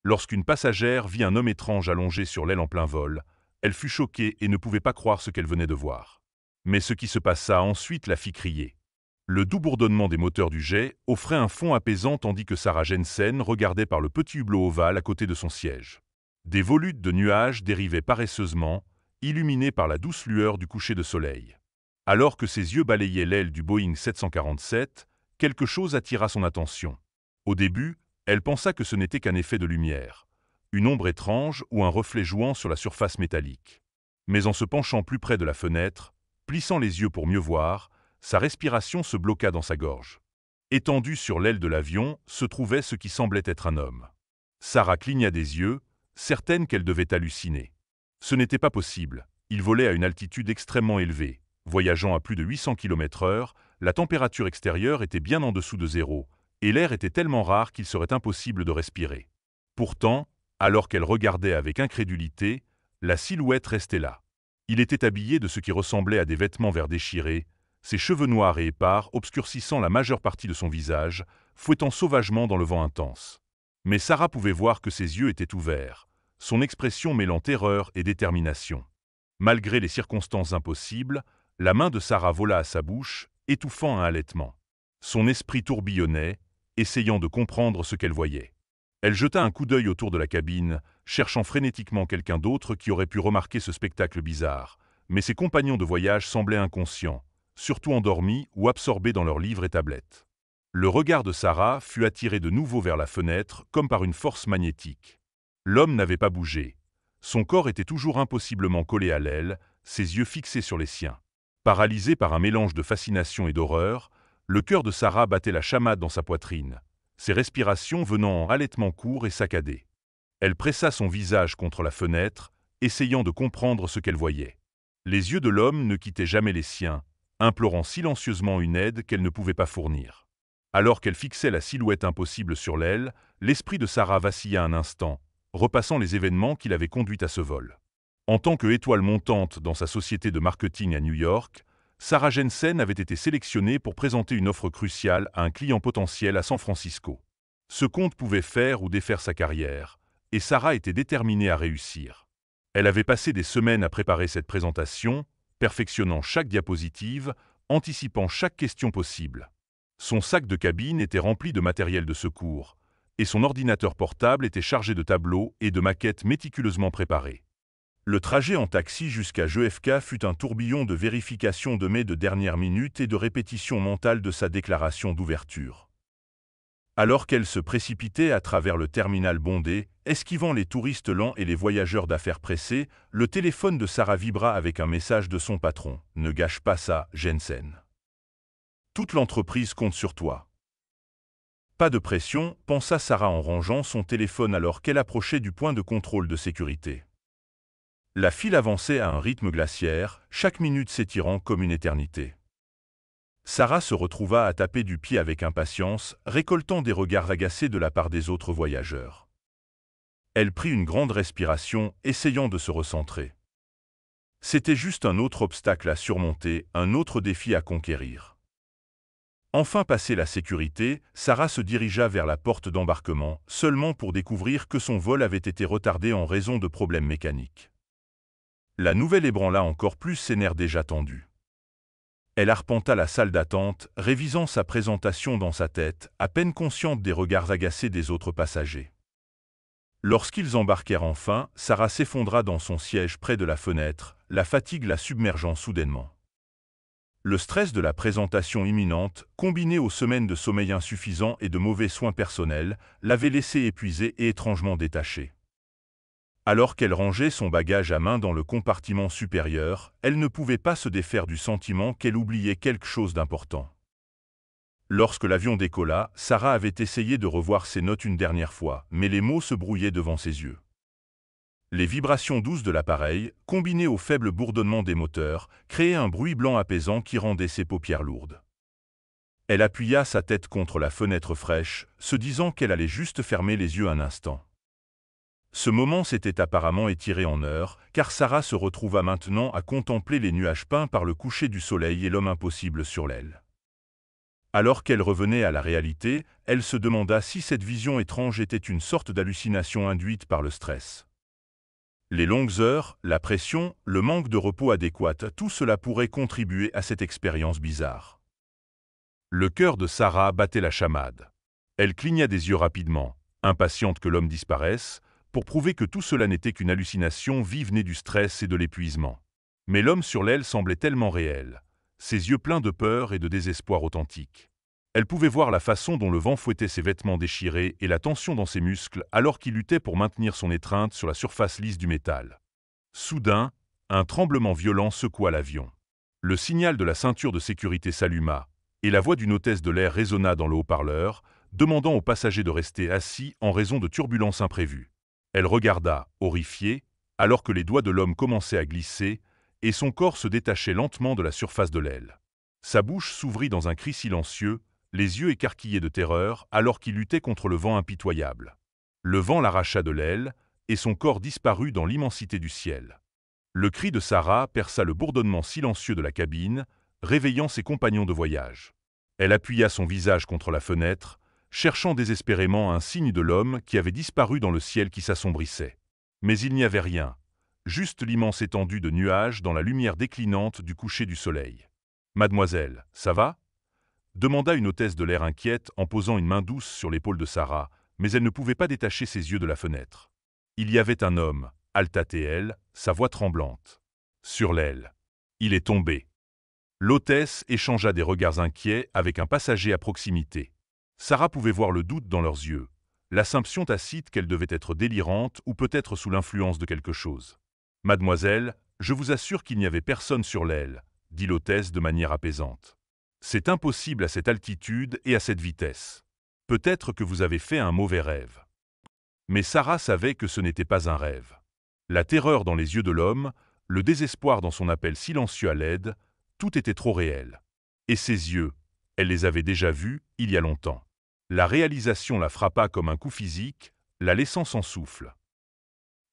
Lorsqu'une passagère vit un homme étrange allongé sur l'aile en plein vol, elle fut choquée et ne pouvait pas croire ce qu'elle venait de voir. Mais ce qui se passa ensuite la fit crier. Le doux bourdonnement des moteurs du jet offrait un fond apaisant tandis que Sarah Jensen regardait par le petit hublot ovale à côté de son siège. Des volutes de nuages dérivaient paresseusement, illuminés par la douce lueur du coucher de soleil. Alors que ses yeux balayaient l'aile du Boeing 747, quelque chose attira son attention. Au début, elle pensa que ce n'était qu'un effet de lumière, une ombre étrange ou un reflet jouant sur la surface métallique. Mais en se penchant plus près de la fenêtre, plissant les yeux pour mieux voir, sa respiration se bloqua dans sa gorge. Étendu sur l'aile de l'avion se trouvait ce qui semblait être un homme. Sarah cligna des yeux, certaine qu'elle devait halluciner. Ce n'était pas possible, il volait à une altitude extrêmement élevée. Voyageant à plus de 800 km/h, la température extérieure était bien en dessous de zéro, et l'air était tellement rare qu'il serait impossible de respirer. Pourtant, alors qu'elle regardait avec incrédulité, la silhouette restait là. Il était habillé de ce qui ressemblait à des vêtements vert déchirés, ses cheveux noirs et épars obscurcissant la majeure partie de son visage, fouettant sauvagement dans le vent intense. Mais Sarah pouvait voir que ses yeux étaient ouverts, son expression mêlant terreur et détermination. Malgré les circonstances impossibles, la main de Sarah vola à sa bouche, étouffant un halètement. Son esprit tourbillonnait, essayant de comprendre ce qu'elle voyait. Elle jeta un coup d'œil autour de la cabine, cherchant frénétiquement quelqu'un d'autre qui aurait pu remarquer ce spectacle bizarre, mais ses compagnons de voyage semblaient inconscients, surtout endormis ou absorbés dans leurs livres et tablettes. Le regard de Sarah fut attiré de nouveau vers la fenêtre, comme par une force magnétique. L'homme n'avait pas bougé. Son corps était toujours impossiblement collé à l'aile, ses yeux fixés sur les siens. Paralysé par un mélange de fascination et d'horreur, le cœur de Sarah battait la chamade dans sa poitrine, ses respirations venant en halètements courts et saccadés. Elle pressa son visage contre la fenêtre, essayant de comprendre ce qu'elle voyait. Les yeux de l'homme ne quittaient jamais les siens, implorant silencieusement une aide qu'elle ne pouvait pas fournir. Alors qu'elle fixait la silhouette impossible sur l'aile, l'esprit de Sarah vacilla un instant, repassant les événements qui l'avaient conduite à ce vol. En tant qu'étoile montante dans sa société de marketing à New York, Sarah Jensen avait été sélectionnée pour présenter une offre cruciale à un client potentiel à San Francisco. Ce compte pouvait faire ou défaire sa carrière, et Sarah était déterminée à réussir. Elle avait passé des semaines à préparer cette présentation, perfectionnant chaque diapositive, anticipant chaque question possible. Son sac de cabine était rempli de matériel de secours, et son ordinateur portable était chargé de tableaux et de maquettes méticuleusement préparées. Le trajet en taxi jusqu'à JFK fut un tourbillon de vérifications de mai de dernière minute et de répétitions mentales de sa déclaration d'ouverture. Alors qu'elle se précipitait à travers le terminal bondé, esquivant les touristes lents et les voyageurs d'affaires pressés, le téléphone de Sarah vibra avec un message de son patron. « Ne gâche pas ça, Jensen. Toute l'entreprise compte sur toi. » Pas de pression, pensa Sarah en rangeant son téléphone alors qu'elle approchait du point de contrôle de sécurité. La file avançait à un rythme glaciaire, chaque minute s'étirant comme une éternité. Sarah se retrouva à taper du pied avec impatience, récoltant des regards agacés de la part des autres voyageurs. Elle prit une grande respiration, essayant de se recentrer. C'était juste un autre obstacle à surmonter, un autre défi à conquérir. Enfin passée la sécurité, Sarah se dirigea vers la porte d'embarquement, seulement pour découvrir que son vol avait été retardé en raison de problèmes mécaniques. La nouvelle ébranla encore plus ses nerfs déjà tendus. Elle arpenta la salle d'attente, révisant sa présentation dans sa tête, à peine consciente des regards agacés des autres passagers. Lorsqu'ils embarquèrent enfin, Sarah s'effondra dans son siège près de la fenêtre, la fatigue la submergeant soudainement. Le stress de la présentation imminente, combiné aux semaines de sommeil insuffisant et de mauvais soins personnels, l'avait laissée épuisée et étrangement détachée. Alors qu'elle rangeait son bagage à main dans le compartiment supérieur, elle ne pouvait pas se défaire du sentiment qu'elle oubliait quelque chose d'important. Lorsque l'avion décolla, Sarah avait essayé de revoir ses notes une dernière fois, mais les mots se brouillaient devant ses yeux. Les vibrations douces de l'appareil, combinées au faible bourdonnement des moteurs, créaient un bruit blanc apaisant qui rendait ses paupières lourdes. Elle appuya sa tête contre la fenêtre fraîche, se disant qu'elle allait juste fermer les yeux un instant. Ce moment s'était apparemment étiré en heures, car Sarah se retrouva maintenant à contempler les nuages peints par le coucher du soleil et l'homme impossible sur l'aile. Alors qu'elle revenait à la réalité, elle se demanda si cette vision étrange était une sorte d'hallucination induite par le stress. Les longues heures, la pression, le manque de repos adéquat, tout cela pourrait contribuer à cette expérience bizarre. Le cœur de Sarah battait la chamade. Elle cligna des yeux rapidement, impatiente que l'homme disparaisse, pour prouver que tout cela n'était qu'une hallucination vive née du stress et de l'épuisement. Mais l'homme sur l'aile semblait tellement réel, ses yeux pleins de peur et de désespoir authentique. Elle pouvait voir la façon dont le vent fouettait ses vêtements déchirés et la tension dans ses muscles alors qu'il luttait pour maintenir son étreinte sur la surface lisse du métal. Soudain, un tremblement violent secoua l'avion. Le signal de la ceinture de sécurité s'alluma, et la voix d'une hôtesse de l'air résonna dans le haut-parleur, demandant aux passagers de rester assis en raison de turbulences imprévues. Elle regarda, horrifiée, alors que les doigts de l'homme commençaient à glisser, et son corps se détachait lentement de la surface de l'aile. Sa bouche s'ouvrit dans un cri silencieux, les yeux écarquillés de terreur alors qu'il luttait contre le vent impitoyable. Le vent l'arracha de l'aile, et son corps disparut dans l'immensité du ciel. Le cri de Sarah perça le bourdonnement silencieux de la cabine, réveillant ses compagnons de voyage. Elle appuya son visage contre la fenêtre, cherchant désespérément un signe de l'homme qui avait disparu dans le ciel qui s'assombrissait. Mais il n'y avait rien, juste l'immense étendue de nuages dans la lumière déclinante du coucher du soleil. « Mademoiselle, ça va ?» demanda une hôtesse de l'air inquiète en posant une main douce sur l'épaule de Sarah, mais elle ne pouvait pas détacher ses yeux de la fenêtre. Il y avait un homme, Altatéel, sa voix tremblante. Sur l'aile. Il est tombé. L'hôtesse échangea des regards inquiets avec un passager à proximité. Sarah pouvait voir le doute dans leurs yeux, l'assumption tacite qu'elle devait être délirante ou peut-être sous l'influence de quelque chose. « Mademoiselle, je vous assure qu'il n'y avait personne sur l'aile, » dit l'hôtesse de manière apaisante. « C'est impossible à cette altitude et à cette vitesse. Peut-être que vous avez fait un mauvais rêve. » Mais Sarah savait que ce n'était pas un rêve. La terreur dans les yeux de l'homme, le désespoir dans son appel silencieux à l'aide, tout était trop réel. Et ses yeux, elle les avait déjà vus il y a longtemps. La réalisation la frappa comme un coup physique, la laissant sans souffle.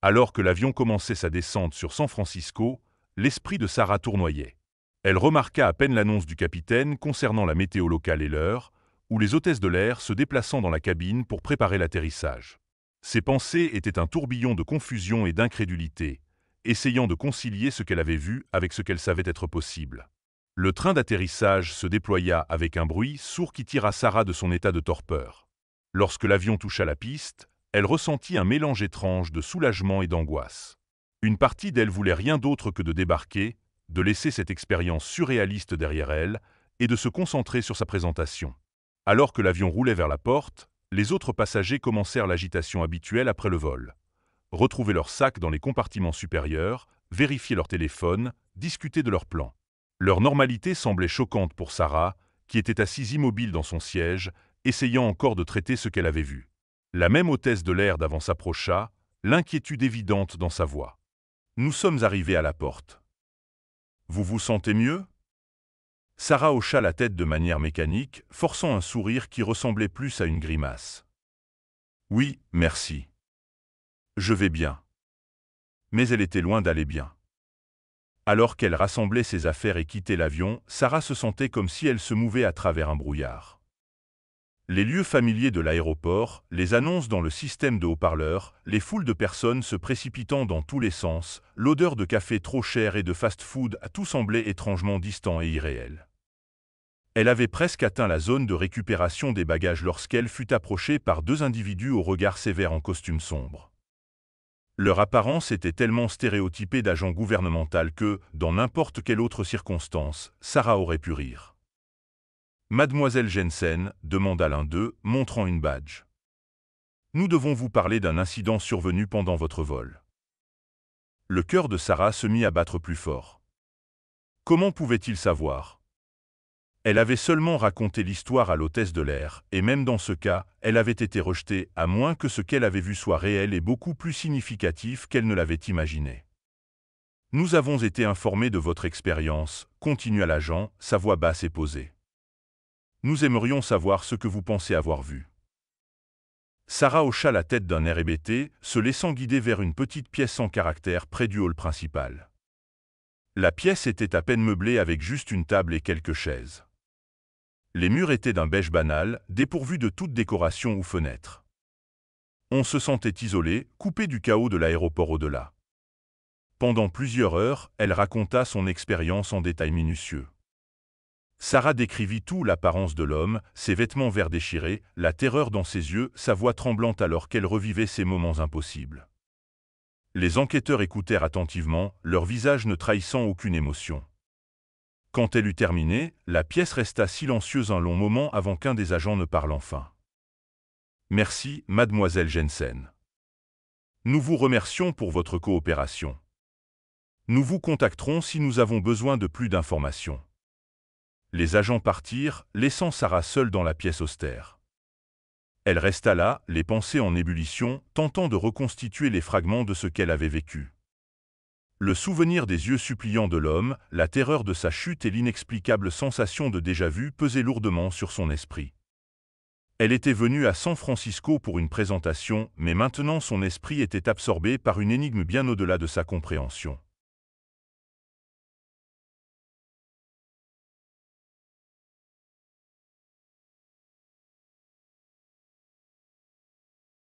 Alors que l'avion commençait sa descente sur San Francisco, l'esprit de Sarah tournoyait. Elle remarqua à peine l'annonce du capitaine concernant la météo locale et l'heure, ou les hôtesses de l'air se déplaçant dans la cabine pour préparer l'atterrissage. Ses pensées étaient un tourbillon de confusion et d'incrédulité, essayant de concilier ce qu'elle avait vu avec ce qu'elle savait être possible. Le train d'atterrissage se déploya avec un bruit sourd qui tira Sarah de son état de torpeur. Lorsque l'avion toucha la piste, elle ressentit un mélange étrange de soulagement et d'angoisse. Une partie d'elle voulait rien d'autre que de débarquer, de laisser cette expérience surréaliste derrière elle et de se concentrer sur sa présentation. Alors que l'avion roulait vers la porte, les autres passagers commencèrent l'agitation habituelle après le vol. Retrouver leurs sacs dans les compartiments supérieurs, vérifier leur téléphone, discuter de leurs plans. Leur normalité semblait choquante pour Sarah, qui était assise immobile dans son siège, essayant encore de traiter ce qu'elle avait vu. La même hôtesse de l'air d'avant s'approcha, l'inquiétude évidente dans sa voix. « Nous sommes arrivés à la porte. Vous vous sentez mieux ?» Sarah hocha la tête de manière mécanique, forçant un sourire qui ressemblait plus à une grimace. « Oui, merci. Je vais bien. » Mais elle était loin d'aller bien. Alors qu'elle rassemblait ses affaires et quittait l'avion, Sarah se sentait comme si elle se mouvait à travers un brouillard. Les lieux familiers de l'aéroport, les annonces dans le système de haut-parleurs, les foules de personnes se précipitant dans tous les sens, l'odeur de café trop cher et de fast-food, tout semblait étrangement distant et irréel. Elle avait presque atteint la zone de récupération des bagages lorsqu'elle fut approchée par deux individus au regard sévère en costume sombre. Leur apparence était tellement stéréotypée d'agent gouvernemental que, dans n'importe quelle autre circonstance, Sarah aurait pu rire. « Mademoiselle Jensen, » demanda l'un d'eux, montrant une badge. « Nous devons vous parler d'un incident survenu pendant votre vol. » Le cœur de Sarah se mit à battre plus fort. Comment pouvait-il savoir? Elle avait seulement raconté l'histoire à l'hôtesse de l'air, et même dans ce cas, elle avait été rejetée, à moins que ce qu'elle avait vu soit réel et beaucoup plus significatif qu'elle ne l'avait imaginé. « Nous avons été informés de votre expérience, » continua l'agent, sa voix basse et posée. « Nous aimerions savoir ce que vous pensez avoir vu. » Sarah hocha la tête d'un air hébété, se laissant guider vers une petite pièce sans caractère près du hall principal. La pièce était à peine meublée avec juste une table et quelques chaises. Les murs étaient d'un beige banal, dépourvus de toute décoration ou fenêtre. On se sentait isolé, coupé du chaos de l'aéroport au-delà. Pendant plusieurs heures, elle raconta son expérience en détails minutieux. Sarah décrivit tout, l'apparence de l'homme, ses vêtements verts déchirés, la terreur dans ses yeux, sa voix tremblante alors qu'elle revivait ces moments impossibles. Les enquêteurs écoutèrent attentivement, leur visage ne trahissant aucune émotion. Quand elle eut terminé, la pièce resta silencieuse un long moment avant qu'un des agents ne parle enfin. « Merci, mademoiselle Jensen. Nous vous remercions pour votre coopération. Nous vous contacterons si nous avons besoin de plus d'informations. » Les agents partirent, laissant Sarah seule dans la pièce austère. Elle resta là, les pensées en ébullition, tentant de reconstituer les fragments de ce qu'elle avait vécu. Le souvenir des yeux suppliants de l'homme, la terreur de sa chute et l'inexplicable sensation de déjà-vu pesaient lourdement sur son esprit. Elle était venue à San Francisco pour une présentation, mais maintenant son esprit était absorbé par une énigme bien au-delà de sa compréhension.